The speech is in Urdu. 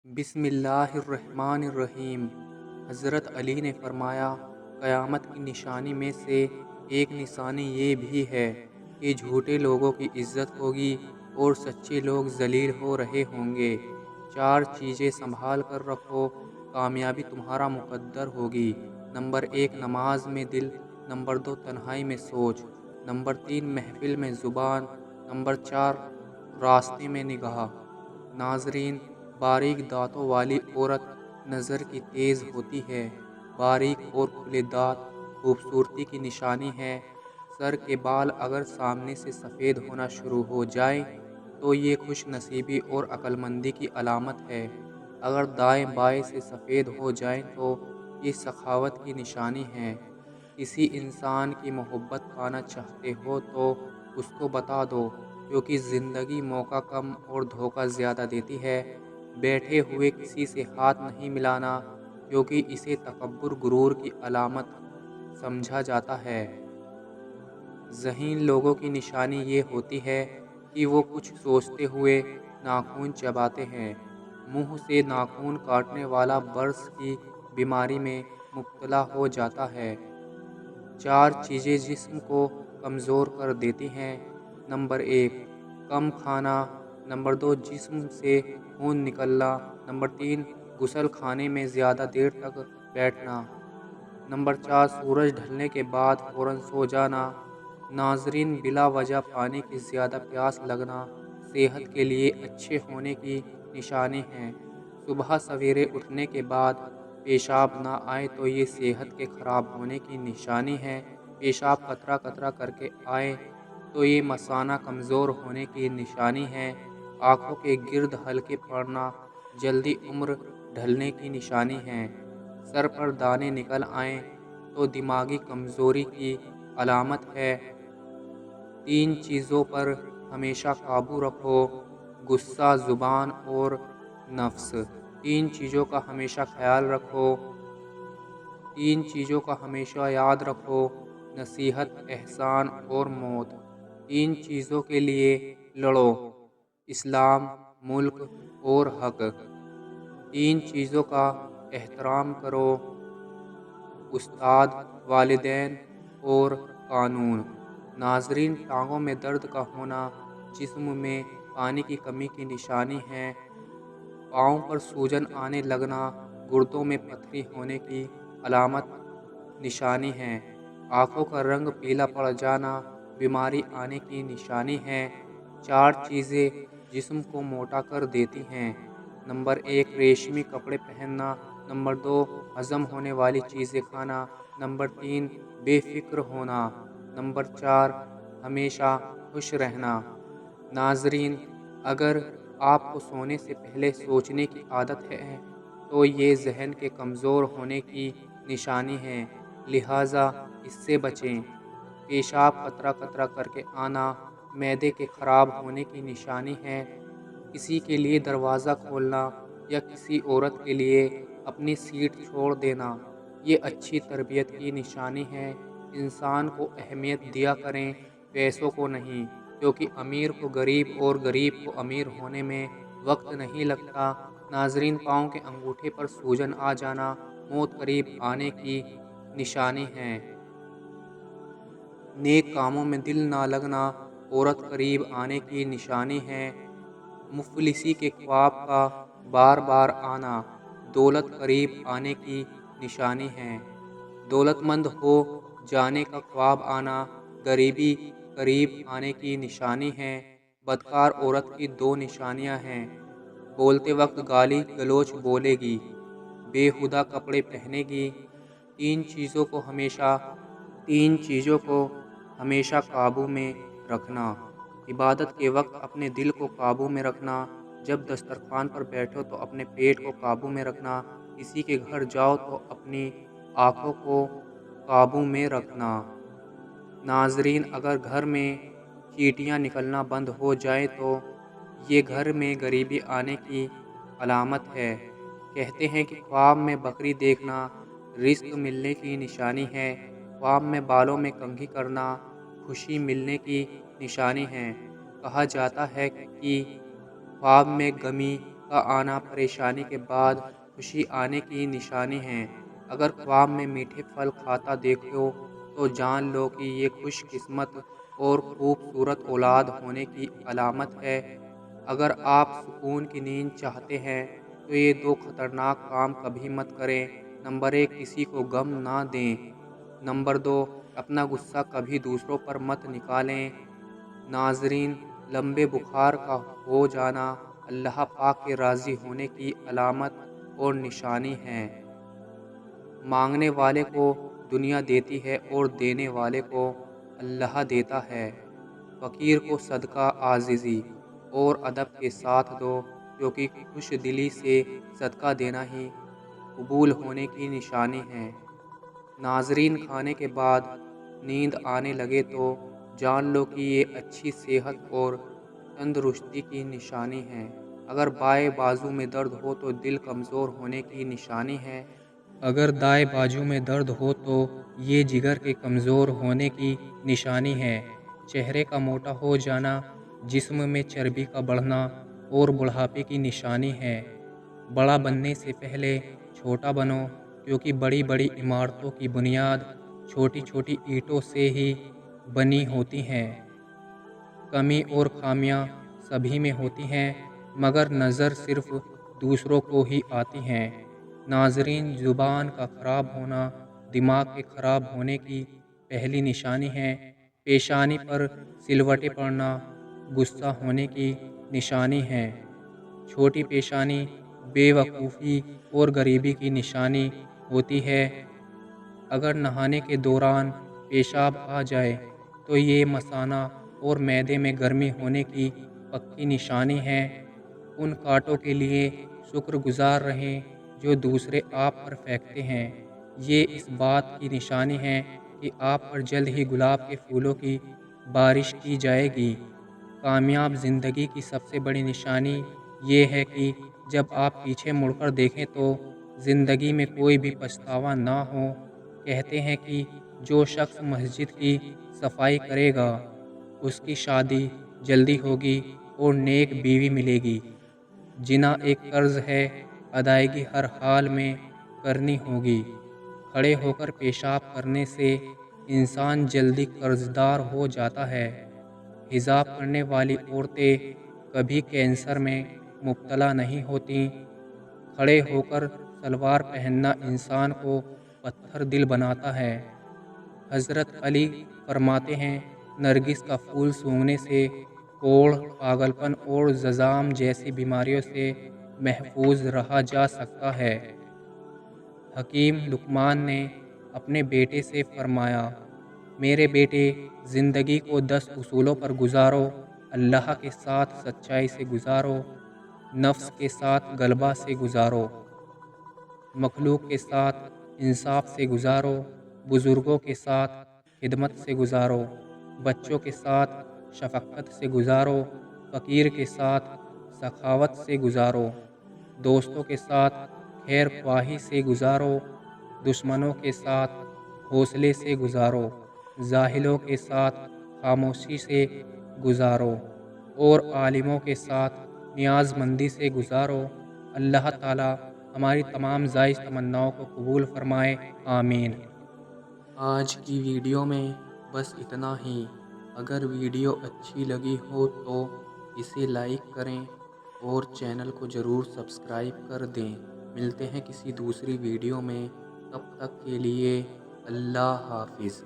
بسم اللہ الرحمن الرحیم۔ حضرت علی نے فرمایا، قیامت کی نشانی میں سے ایک نشانی یہ بھی ہے کہ جھوٹے لوگوں کی عزت ہوگی اور سچے لوگ ذلیل ہو رہے ہوں گے۔ 4 چیزیں سنبھال کر رکھو، کامیابی تمہارا مقدر ہوگی۔ نمبر 1 نماز میں دل، نمبر 2 تنہائی میں سوچ، نمبر 3 محفل میں زبان، نمبر 4 راستے میں نگاہ۔ ناظرین، باریک دانتوں والی عورت نظر کی تیز ہوتی ہے۔ باریک اور کھلے دانت خوبصورتی کی نشانی ہے۔ سر کے بال اگر سامنے سے سفید ہونا شروع ہو جائیں تو یہ خوش نصیبی اور عقل مندی کی علامت ہے۔ اگر دائیں بائیں سے سفید ہو جائیں تو یہ سخاوت کی نشانی ہے۔ کسی انسان کی محبت پانا چاہتے ہو تو اس کو بتا دو، کیونکہ زندگی موقع کم اور دھوکہ زیادہ دیتی ہے۔ بیٹھے ہوئے کسی سے ہاتھ نہیں ملانا، کیونکہ اسے تکبر غرور کی علامت سمجھا جاتا ہے۔ ذہین لوگوں کی نشانی یہ ہوتی ہے کہ وہ کچھ سوچتے ہوئے ناخن چباتے ہیں۔ منہ سے ناخن کاٹنے والا برس کی بیماری میں مبتلا ہو جاتا ہے۔ 4 چیزیں جسم کو کمزور کر دیتی ہیں۔ نمبر 1 کم کھانا، نمبر 2 جسم سے خون نکلنا، نمبر 3 غسل خانے میں زیادہ دیر تک بیٹھنا، نمبر 4 سورج ڈھلنے کے بعد فوراً سو جانا۔ ناظرین، بلا وجہ پانی کی زیادہ پیاس لگنا صحت کے لیے اچھے ہونے کی نشانی ہے۔ صبح سویرے اٹھنے کے بعد پیشاب نہ آئے تو یہ صحت کے خراب ہونے کی نشانی ہے۔ پیشاب قطرہ قطرہ کر کے آئے تو یہ مثانہ کمزور ہونے کی نشانی ہے۔ آنکھوں کے گرد ہلکے پڑنا جلدی عمر ڈھلنے کی نشانی ہے۔ سر پر دانے نکل آئیں تو دماغی کمزوری کی علامت ہے۔ 3 چیزوں پر ہمیشہ قابو رکھو، غصہ، زبان اور نفس۔ 3 چیزوں کا ہمیشہ خیال رکھو، 3 چیزوں کا ہمیشہ یاد رکھو، نصیحت، احسان اور موت۔ 3 چیزوں کے لیے لڑو، اسلام، ملک اور حق۔ 3 چیزوں کا احترام کرو، استاد، والدین اور قانون۔ ناظرین، ٹانگوں میں درد کا ہونا جسم میں پانی کی کمی کی نشانی ہے۔ پاؤں پر سوجن آنے لگنا گردوں میں پتھری ہونے کی علامت نشانی ہے۔ آنکھوں کا رنگ پیلا پڑ جانا بیماری آنے کی نشانی ہے۔ 4 چیزیں جسم کو موٹا کر دیتی ہیں۔ نمبر 1 ریشمی کپڑے پہننا، نمبر 2 ہضم ہونے والی چیزیں کھانا، نمبر 3 بے فکر ہونا، نمبر 4 ہمیشہ خوش رہنا۔ ناظرین، اگر آپ کو سونے سے پہلے سوچنے کی عادت ہے تو یہ ذہن کے کمزور ہونے کی نشانی ہے، لہٰذا اس سے بچیں۔ پیشاب قطرہ قطرہ کر کے آنا معدے کے خراب ہونے کی نشانی ہے۔ کسی کے لیے دروازہ کھولنا یا کسی عورت کے لیے اپنی سیٹ چھوڑ دینا یہ اچھی تربیت کی نشانی ہے۔ انسان کو اہمیت دیا کریں، پیسوں کو نہیں، کیونکہ امیر کو غریب اور غریب کو امیر ہونے میں وقت نہیں لگتا۔ ناظرین، پاؤں کے انگوٹھے پر سوجن آ جانا موت قریب آنے کی نشانی ہے۔ نیک کاموں میں دل نہ لگنا عورت قریب آنے کی نشانی ہے۔ مفلسی کے خواب کا بار بار آنا دولت قریب آنے کی نشانی ہے۔ دولت مند ہو جانے کا خواب آنا غریبی قریب آنے کی نشانی ہے۔ بدکار عورت کی 2 نشانیاں ہیں، بولتے وقت گالی گلوچ بولے گی، بے ہودہ کپڑے پہنے گی۔ 3 چیزوں کو ہمیشہ قابو میں رکھنا، عبادت کے وقت اپنے دل کو قابو میں رکھنا، جب دسترخوان پر بیٹھو تو اپنے پیٹ کو قابو میں رکھنا، کسی کے گھر جاؤ تو اپنی آنکھوں کو قابو میں رکھنا۔ ناظرین، اگر گھر میں چیٹیاں نکلنا بند ہو جائیں تو یہ گھر میں غریبی آنے کی علامت ہے۔ کہتے ہیں کہ خواب میں بکری دیکھنا رزق ملنے کی نشانی ہے۔ خواب میں بالوں میں کنگھی کرنا خوشی ملنے کی نشانی ہے۔ کہا جاتا ہے کہ خواب میں غمی کا آنا پریشانی کے بعد خوشی آنے کی نشانی ہے۔ اگر خواب میں میٹھے پھل کھاتا دیکھو تو جان لو کہ یہ خوش قسمت اور خوبصورت اولاد ہونے کی علامت ہے۔ اگر آپ سکون کی نیند چاہتے ہیں تو یہ دو خطرناک کام کبھی مت کریں۔ نمبر 1، کسی کو غم نہ دیں۔ نمبر 2، اپنا غصہ کبھی دوسروں پر مت نکالیں۔ ناظرین، لمبے بخار کا ہو جانا اللہ پاک کے راضی ہونے کی علامت اور نشانی ہے۔ مانگنے والے کو دنیا دیتی ہے اور دینے والے کو اللہ دیتا ہے۔ فقیر کو صدقہ عاجزی اور ادب کے ساتھ دو، کیونکہ خوش دلی سے صدقہ دینا ہی قبول ہونے کی نشانی ہے۔ ناظرین، کھانے کے بعد نیند آنے لگے تو جان لو کہ یہ اچھی صحت اور تندرستی کی نشانی ہے۔ اگر بائیں بازو میں درد ہو تو دل کمزور ہونے کی نشانی ہے۔ اگر دائیں بازو میں درد ہو تو یہ جگر کے کمزور ہونے کی نشانی ہے۔ چہرے کا موٹا ہو جانا جسم میں چربی کا بڑھنا اور بڑھاپے کی نشانی ہے۔ بڑا بننے سے پہلے چھوٹا بنو، کیونکہ بڑی بڑی عمارتوں کی بنیاد چھوٹی چھوٹی اینٹوں سے ہی بنی ہوتی ہیں۔ کمی اور خامیاں سبھی میں ہوتی ہیں، مگر نظر صرف دوسروں کو ہی آتی ہیں۔ ناظرین، زبان کا خراب ہونا دماغ کے خراب ہونے کی پہلی نشانی ہے۔ پیشانی پر سلوٹیں پڑنا غصہ ہونے کی نشانی ہے۔ چھوٹی پیشانی بے وقوفی اور غریبی کی نشانی ہوتی ہے۔ اگر نہانے کے دوران پیشاب آ جائے تو یہ مثانہ اور معدے میں گرمی ہونے کی پکی نشانی ہے۔ ان کانٹوں کے لیے شکر گزار رہیں جو دوسرے آپ پر پھینکتے ہیں۔ یہ اس بات کی نشانی ہے کہ آپ پر جلد ہی گلاب کے پھولوں کی بارش کی جائے گی۔ کامیاب زندگی کی سب سے بڑی نشانی یہ ہے کہ جب آپ پیچھے مڑ کر دیکھیں تو زندگی میں کوئی بھی پچھتاوا نہ ہو۔ کہتے ہیں کہ جو شخص مسجد کی صفائی کرے گا اس کی شادی جلدی ہوگی اور نیک بیوی ملے گی۔ زنا ایک قرض ہے، ادائیگی ہر حال میں کرنی ہوگی۔ کھڑے ہو کر پیشاب کرنے سے انسان جلدی قرضدار ہو جاتا ہے۔ حجاب کرنے والی عورتیں کبھی کینسر میں مبتلا نہیں ہوتیں۔ کھڑے ہو کر سلوار پہننا انسان کو پتھر دل بناتا ہے۔ حضرت علی فرماتے ہیں، نرگس کا پھول سونگھنے سے کوڑھ، پاگل پن اور زکام جیسی بیماریوں سے محفوظ رہا جا سکتا ہے۔ حکیم لقمان نے اپنے بیٹے سے فرمایا، میرے بیٹے، زندگی کو 10 اصولوں پر گزارو۔ اللہ کے ساتھ سچائی سے گزارو، نفس کے ساتھ غلبہ سے گزارو، مخلوق کے ساتھ انصاف سے گزارو، بزرگوں کے ساتھ خدمت سے گزارو، بچوں کے ساتھ شفقت سے گزارو، فقیر کے ساتھ سخاوت سے گزارو، دوستوں کے ساتھ خیر خواہی سے گزارو، دشمنوں کے ساتھ حوصلے سے گزارو، جاہلوں کے ساتھ خاموشی سے گزارو اور عالموں کے ساتھ نیاز مندی سے گزارو۔ اللہ تعالی ہماری تمام جائز تمناؤں کو قبول فرمائے، آمین۔ آج کی ویڈیو میں بس اتنا ہی۔ اگر ویڈیو اچھی لگی ہو تو اسے لائک کریں اور چینل کو ضرور سبسکرائب کر دیں۔ ملتے ہیں کسی دوسری ویڈیو میں، تب تک کے لیے اللہ حافظ۔